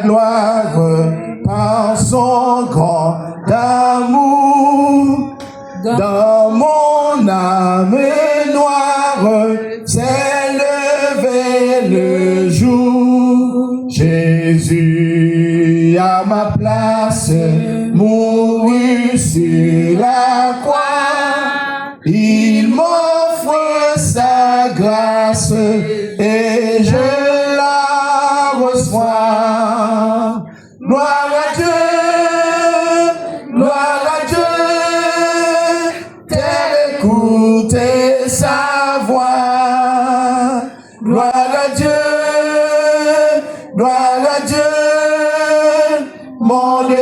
gloire par son grand amour. Dans mon âme noire s'est levé le jour. Jésus à ma place mourut sur la croix. Il m'offre sa grâce et je la reçois. Gloire à Dieu, gloire à Dieu. Écoutez sa voix. Gloire à Dieu, gloire à Dieu. Monde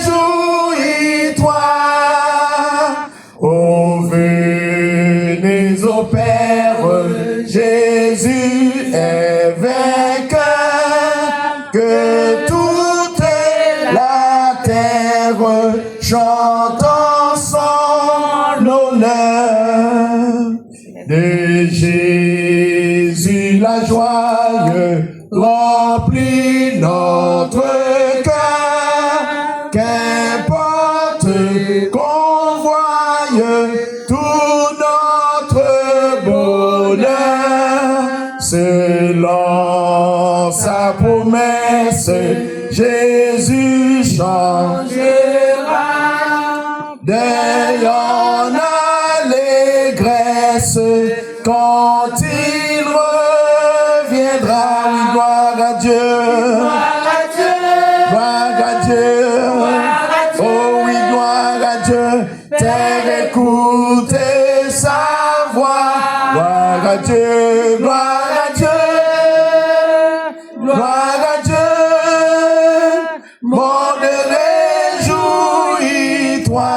réjouis-toi. Oh, venez au Père, Jésus est vainqueur. Que toute la terre chante en son honneur. De Jésus la joie remplit notre cœur. Qu'importe qu'on voie tout notre bonheur, selon sa promesse, Jésus changera. D'ailleurs, allégresse quand il reviendra. Oui, gloire à Dieu, gloire à Dieu, oh oui, gloire à Dieu. Terre, écoutez sa voix. Gloire à Dieu, gloire à Dieu, gloire à Dieu. Monde réjouis-toi.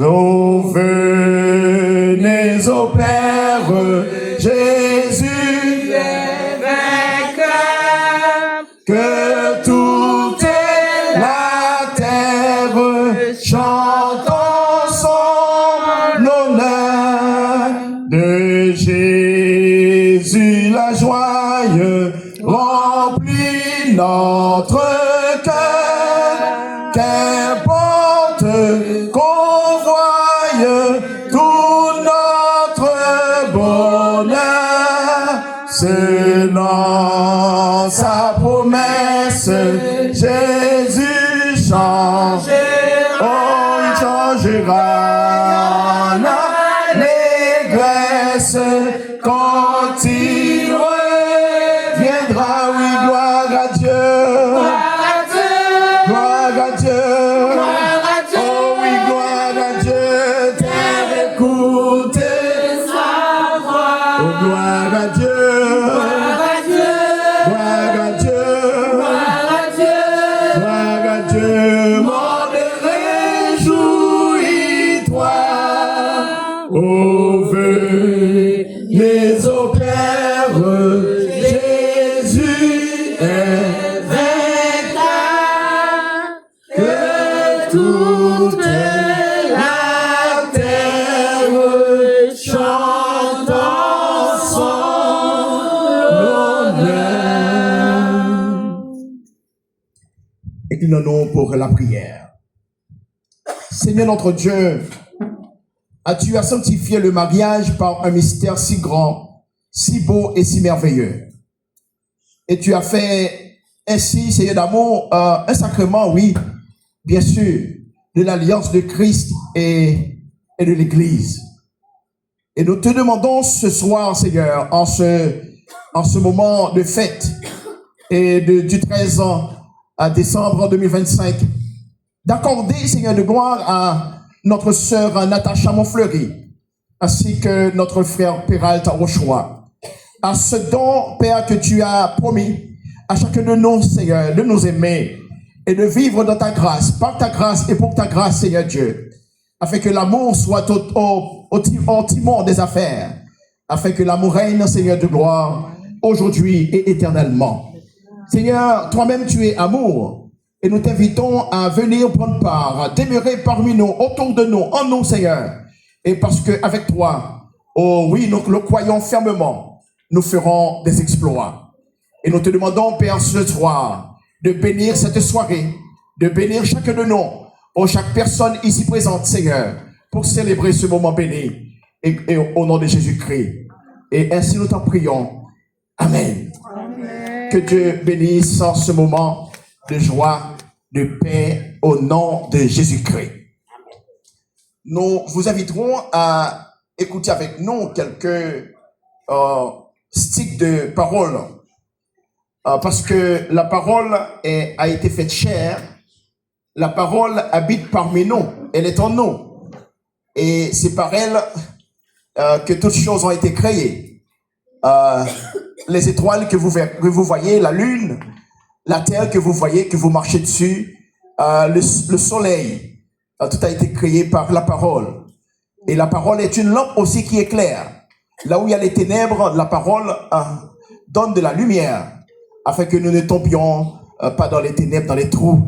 Oh, venez au Père, Jésus est vainqueur. Que toute la terre chante en son honneur. De Jésus la joie remplit notre cœur. Qu'importe qu'on voie tout notre bonheur, selon sa promesse, Jésus changera. Oh, il changera en allégresse quand il reviendra. Oui, gloire à Dieu, gloire à Dieu. Oh oui, gloire à Dieu. Terre, écoutez sa voix. Oh, gloire à Dieu, gloire à Dieu, gloire à Dieu, gloire à Dieu. Monde réjouis-toi. Oh, venez au Père, Jésus est vainqueur. Que toute la terre chante en son honneur. Inclinons-nous pour la prière. Seigneur notre Dieu, tu as sanctifié le mariage par un mystère si grand, si beau et si merveilleux. Et tu as fait ainsi, Seigneur d'amour, un sacrement, oui, bien sûr, de l'alliance de Christ et de l'Église. Et nous te demandons ce soir, Seigneur, en ce moment de fête et du 13 décembre 2025, d'accorder, Seigneur de gloire, à notre sœur Natacha Montfleury, ainsi que notre frère Peralta Rochois, à ce don, Père, que tu as promis à chacun de nous, Seigneur, de nous aimer et de vivre dans ta grâce, par ta grâce et pour ta grâce, Seigneur Dieu, afin que l'amour soit au timon des affaires, afin que l'amour règne, Seigneur de gloire, aujourd'hui et éternellement. Seigneur, toi-même tu es amour, et nous t'invitons à venir prendre part, demeurer parmi nous, autour de nous, en nous, Seigneur. Et parce que avec toi, oh oui, nous le croyons fermement, nous ferons des exploits. Et nous te demandons, Père, ce soir, de bénir cette soirée, de bénir chacun de nous, pour chaque personne ici présente, Seigneur, pour célébrer ce moment béni, et au nom de Jésus-Christ. Et ainsi nous t'en prions. Amen. Amen. Que Dieu bénisse ce moment de joie, de paix, au nom de Jésus-Christ. Nous vous inviterons à écouter avec nous quelques sticks de parole. Parce que la parole a été faite chair, la parole habite parmi nous, elle est en nous. Et c'est par elle que toutes choses ont été créées. Les étoiles que vous voyez, la lune, la terre que vous voyez, que vous marchez dessus, le soleil, tout a été créé par la parole. Et la parole est une lampe aussi qui éclaire. Là où il y a les ténèbres, la parole donne de la lumière, afin que nous ne tombions pas dans les ténèbres, dans les trous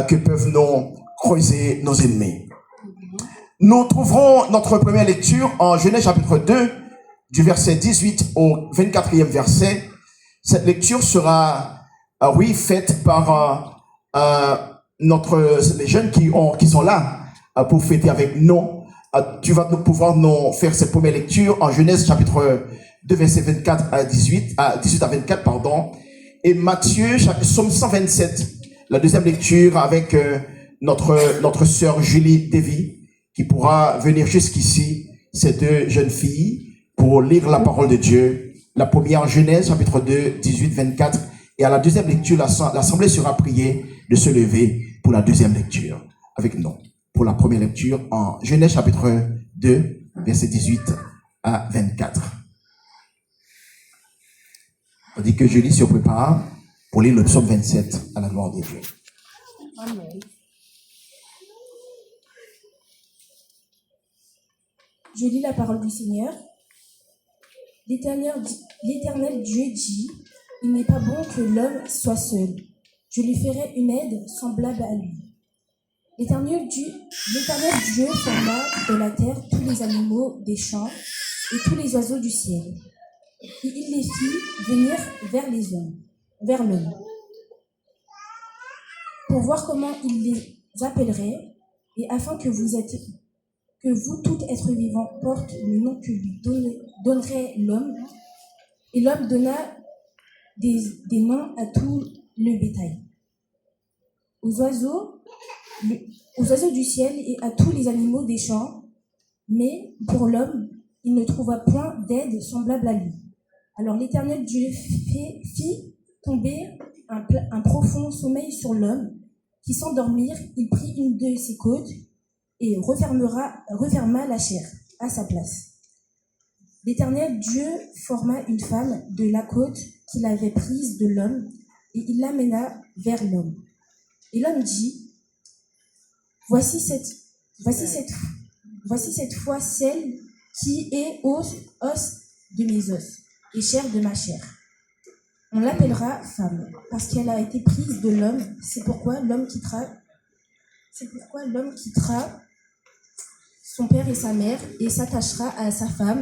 que peuvent nous creuser nos ennemis. Nous trouverons notre première lecture en Genèse chapitre 2, du verset 18 au 24e verset. Cette lecture sera, faite par les jeunes qui sont là pour fêter avec nous. Tu vas pouvoir nous faire cette première lecture en Genèse chapitre 2, verset 24 à 18 à 24, pardon. Et Matthieu, Psaume 127, la deuxième lecture avec notre sœur Julie Davy, qui pourra venir jusqu'ici, ces deux jeunes filles, pour lire la parole de Dieu. La première, Genèse, chapitre 2, 18, 24. Et à la deuxième lecture, l'assemblée sera priée de se lever pour la deuxième lecture avec nous. Pour la première lecture en Genèse, chapitre 2, verset 18 à 24. On dit que Julie se prépare pour lire le psaume 27 à la gloire de Dieu. Amen. Je lis la parole du Seigneur. L'Éternel Dieu dit, « Il n'est pas bon que l'homme soit seul. Je lui ferai une aide semblable à lui. » L'Éternel Dieu forma de la terre tous les animaux des champs et tous les oiseaux du ciel. Et il les fit venir vers l'homme, pour voir comment il les appellerait, et afin que vous, tout être vivant, porte le nom que lui donnerait l'homme. Et l'homme donna des noms à tout le bétail, aux oiseaux du ciel et à tous les animaux des champs. Mais pour l'homme, il ne trouva point d'aide semblable à lui. Alors l'Éternel Dieu fit tomber un profond sommeil sur l'homme, qui s'endormirent. Il prit une de ses côtes et referma la chair à sa place. L'Éternel Dieu forma une femme de la côte qu'il avait prise de l'homme, et il l'amena vers l'homme. Et l'homme dit, voici cette fois celle qui est os de mes os et chair de ma chair. On l'appellera femme, parce qu'elle a été prise de l'homme. C'est pourquoi l'homme quittera son père et sa mère et s'attachera à sa femme,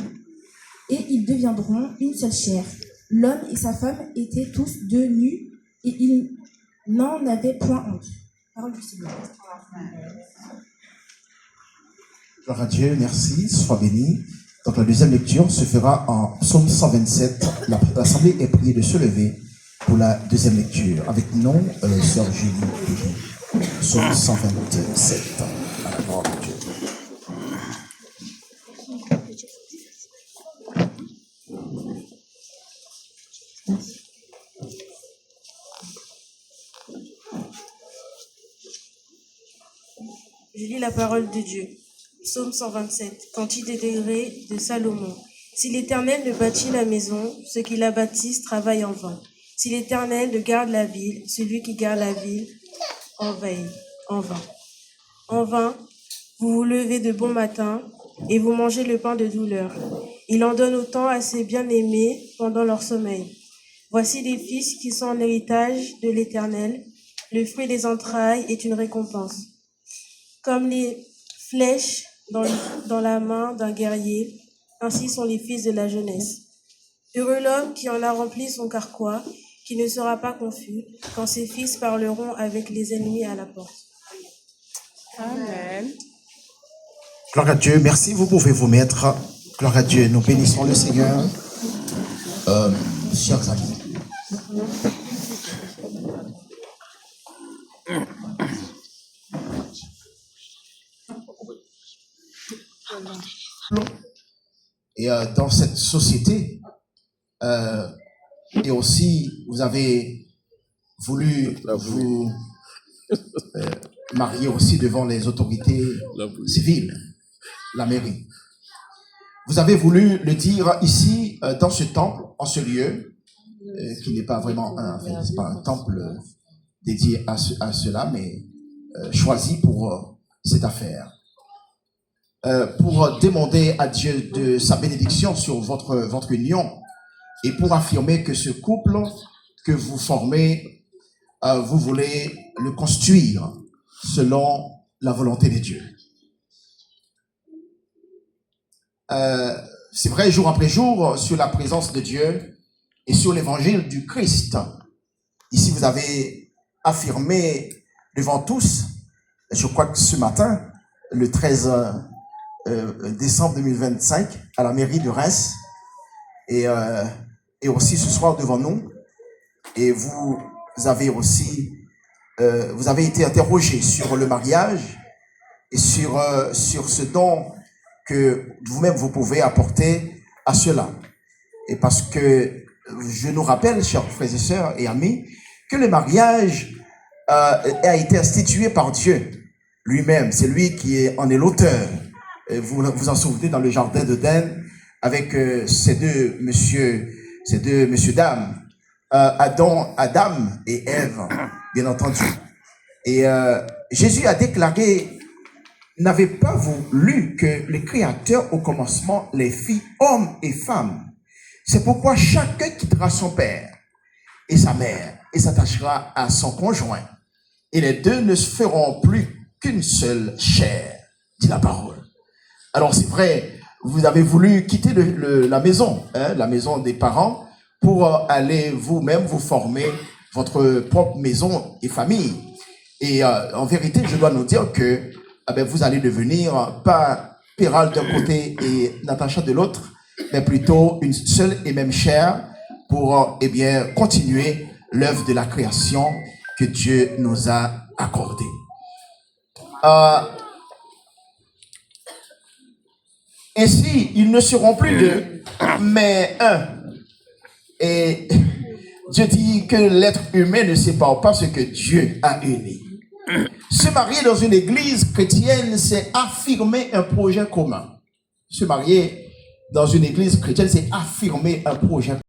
et ils deviendront une seule chair. L'homme et sa femme étaient tous deux nus, et ils n'en avaient point honte. Parole du Seigneur. Gloire à Dieu, merci, sois béni. Donc la deuxième lecture se fera en Psaume 127. L'assemblée est priée de se lever pour la deuxième lecture. Avec nous, sœur Julie Davy. Psaume 127. À la gloire de Dieu. Je lis la parole de Dieu. Psaume 127, cantique des degrés de Salomon. Si l'Éternel ne bâtit la maison, ceux qui la bâtissent travaillent en vain. Si l'Éternel ne garde la ville, celui qui garde la ville en veille, en vain. En vain, vous vous levez de bon matin et vous mangez le pain de douleur. Il en donne autant à ses bien-aimés pendant leur sommeil. Voici les fils qui sont en héritage de l'Éternel. Le fruit des entrailles est une récompense. Comme les flèches dans la main d'un guerrier, ainsi sont les fils de la jeunesse. Heureux l'homme qui en a rempli son carquois, qui ne sera pas confus quand ses fils parleront avec les ennemis à la porte. Amen. Gloire à Dieu. Merci. Vous pouvez vous mettre. Gloire à Dieu. Nous bénissons le Seigneur. Chers amis. Et dans cette société, et aussi, vous avez voulu vous marier aussi devant les autorités civiles, la mairie. Vous avez voulu le dire ici, dans ce temple, en ce lieu, qui n'est pas vraiment c'est pas un temple dédié à cela, mais choisi pour cette affaire. Pour demander à Dieu de sa bénédiction sur votre union et pour affirmer que ce couple que vous formez, vous voulez le construire selon la volonté de Dieu. C'est vrai, jour après jour, sur la présence de Dieu et sur l'évangile du Christ. Ici, vous avez affirmé devant tous, je crois que ce matin, le 13 décembre 2025, à la mairie de Reims, et aussi ce soir devant nous, et vous avez aussi, vous avez été interrogé sur le mariage et sur ce don que vous-même vous pouvez apporter à cela. Et parce que je nous rappelle, chers frères et sœurs et amis, que le mariage a été institué par Dieu lui-même. C'est lui qui en est l'auteur. Vous vous en souvenez dans le jardin d'Éden avec ces deux messieurs dames, Adam et Ève, bien entendu. Et Jésus a déclaré: n'avez pas voulu que le Créateur au commencement les fit hommes et femmes. C'est pourquoi chacun quittera son père et sa mère et s'attachera à son conjoint. Et les deux ne se feront plus qu'une seule chair, dit la parole. Alors c'est vrai, vous avez voulu quitter la maison, la maison des parents, pour aller vous-même vous former votre propre maison et famille. Et en vérité, je dois nous dire que vous allez devenir pas Péral d'un côté et Natacha de l'autre, mais plutôt une seule et même chair pour continuer l'œuvre de la création que Dieu nous a accordée. Ainsi, ils ne seront plus deux, mais un. Et Dieu dit que l'être humain ne sépare pas ce que Dieu a uni. Se marier dans une église chrétienne, c'est affirmer un projet commun. Se marier dans une église chrétienne, c'est affirmer un projet commun.